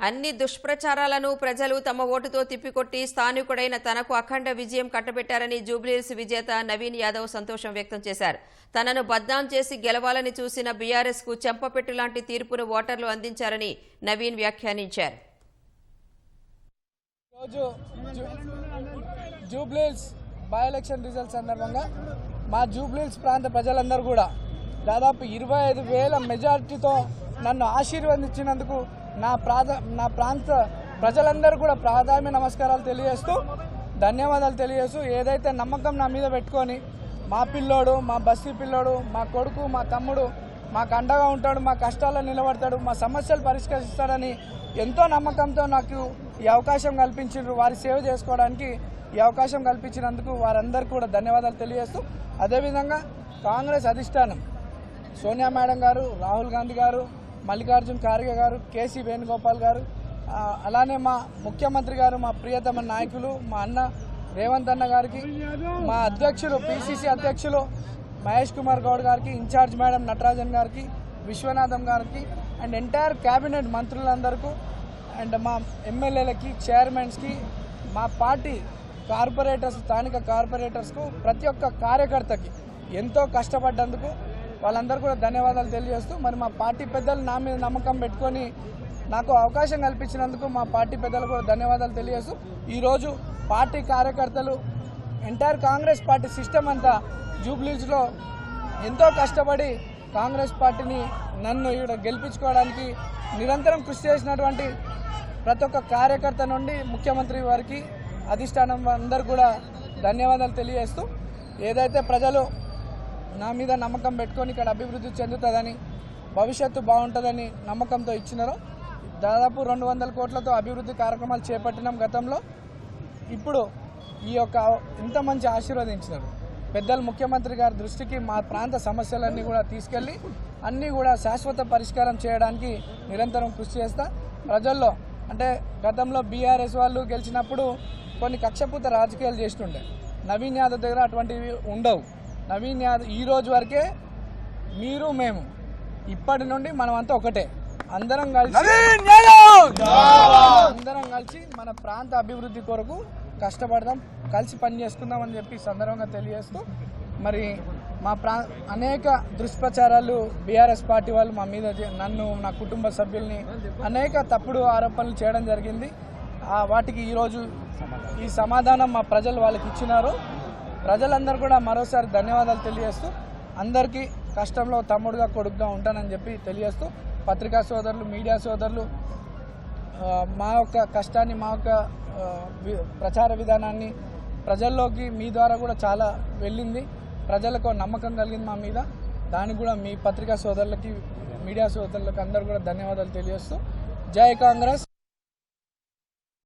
అన్ని దుష్ప్రచారాలను ప్రజలు తమ ఓటుతో తిప్పికొట్టి స్థానికుడైన తనకు అఖండ విజయం కట్టబెట్టారని జూబ్లీహిల్స్ విజేత నవీన్ యాదవ్ సంతోషం వ్యక్తం చేశారు. తనను బద్నాం చేసి గెలవాలని చూసిన బీఆర్ఎస్ కు చెంపపెట్టు లాంటి తీర్పును ఓటర్లు అందించారని నవీన్ వ్యాఖ్యానించారు. జూబ్లీహిల్స్ బై ఎలక్షన్ రిజల్ట్స్ సందర్భంగా మా జూబ్లీహిల్స్ ప్రాంత ప్రజలందరూ కూడా దాదాపు 25,000 మెజారిటీతో నన్ను ఆశీర్వదించినందుకు నా ప్రాంత ప్రజలందరూ కూడా ప్రాధాన్య నమస్కారాలు తెలియజేస్తూ ధన్యవాదాలు తెలియజేస్తూ ఏదైతే నమ్మకం నా మీద పెట్టుకొని మా పిల్లోడు, మా బస్తీ పిల్లోడు, మా కొడుకు, మా తమ్ముడు మాకు అండగా ఉంటాడు, మా కష్టాల్లో నిలబడతాడు, మా సమస్యలు పరిష్కరిస్తాడని ఎంతో నమ్మకంతో నాకు ఈ అవకాశం కల్పించారు. వారి సేవ చేసుకోవడానికి ఈ అవకాశం కల్పించినందుకు వారందరికీ కూడా ధన్యవాదాలు తెలియజేస్తూ అదేవిధంగా కాంగ్రెస్ అధిష్టానం సోనియా మేడం గారు, రాహుల్ గాంధీ గారు, మల్లికార్జున్ ఖార్గే గారు, కేసీ వేణుగోపాల్ గారు, అలానే మా ముఖ్యమంత్రి గారు, మా ప్రియతమ నాయకులు మా అన్న రేవంత్ అన్న గారికి, మా అధ్యక్షులు పిసిసి అధ్యక్షులు మహేష్ కుమార్ గౌడ్ గారికి, ఇన్ఛార్జ్ మేడం నటరాజన్ గారికి, విశ్వనాథం గారికి అండ్ ఎంటైర్ క్యాబినెట్ మంత్రులందరికీ అండ్ మా ఎమ్మెల్యేలకి, చైర్మన్స్కి, మా పార్టీ కార్పొరేటర్స్, స్థానిక కార్పొరేటర్స్కు, ప్రతి ఒక్క కార్యకర్తకి ఎంతో కష్టపడ్డందుకు వాళ్ళందరూ కూడా ధన్యవాదాలు తెలియజేస్తూ మరి మా పార్టీ పెద్దలు నా మీద నమ్మకం పెట్టుకొని నాకు అవకాశం కల్పించినందుకు మా పార్టీ పెద్దలు కూడా ధన్యవాదాలు తెలియజేస్తూ ఈరోజు పార్టీ కార్యకర్తలు ఎంటైర్ కాంగ్రెస్ పార్టీ సిస్టమ్ అంతా జూబ్లీహిల్స్లో ఎంతో కష్టపడి కాంగ్రెస్ పార్టీని నన్ను ఇక్కడ గెలిపించుకోవడానికి నిరంతరం కృషి చేసినటువంటి ప్రతి ఒక్క కార్యకర్త నుండి ముఖ్యమంత్రి వారికి, అధిష్టానం అందరూ కూడా ధన్యవాదాలు తెలియజేస్తూ ఏదైతే ప్రజలు నా మీద నమ్మకం పెట్టుకొని ఇక్కడ అభివృద్ధి చెందుతుందని, భవిష్యత్తు బాగుంటుందని నమ్మకంతో ఇచ్చినారో దాదాపు 200 కోట్లతో అభివృద్ధి కార్యక్రమాలు చేపట్టినాం గతంలో. ఇప్పుడు ఈ యొక్క ఇంత మంచి ఆశీర్వదించినారు పెద్దలు ముఖ్యమంత్రి గారి దృష్టికి మా ప్రాంత సమస్యలన్నీ కూడా తీసుకెళ్ళి అన్నీ కూడా శాశ్వత పరిష్కారం చేయడానికి నిరంతరం కృషి చేస్తా. ప్రజల్లో అంటే గతంలో బీఆర్ఎస్ వాళ్ళు గెలిచినప్పుడు కొన్ని కక్షపూత రాజకీయాలు చేస్తుండే, నవీన్ యాదవ్ దగ్గర అటువంటివి ఉండవు. నవీన్ యాదవ్ ఈ రోజు వరకే మీరు మేము ఇప్పటి నుండి మనమంతా ఒకటే, అందరం కలిసి మన ప్రాంత అభివృద్ధి కొరకు కష్టపడదాం, కలిసి పని చేసుకుందామని చెప్పి సందర్భంగా తెలియజేస్తూ మరి మా అనేక దుష్ప్రచారాలు బీఆర్ఎస్ పార్టీ వాళ్ళు మా మీద నన్ను, నా కుటుంబ సభ్యుల్ని అనేక తప్పుడు ఆరోపణలు చేయడం జరిగింది. వాటికి ఈరోజు ఈ సమాధానం మా ప్రజలు వాళ్ళకి ఇచ్చినారు. ప్రజలందరూ కూడా మరోసారి ధన్యవాదాలు తెలియజేస్తూ అందరికీ కష్టంలో తమ్ముడుగా, కొడుకుగా ఉంటానని చెప్పి తెలియజేస్తూ పత్రికా సోదరులు, మీడియా సోదరులు మా యొక్క కష్టాన్ని, మా యొక్క ప్రచార విధానాన్ని ప్రజల్లోకి మీ ద్వారా కూడా చాలా వెళ్ళింది. ప్రజలకు నమ్మకం కలిగింది మా మీద. దానికి కూడా మీ పత్రికా సోదరులకి, మీడియా సోదరులకి అందరూ కూడా ధన్యవాదాలు తెలియజేస్తూ జై కాంగ్రెస్.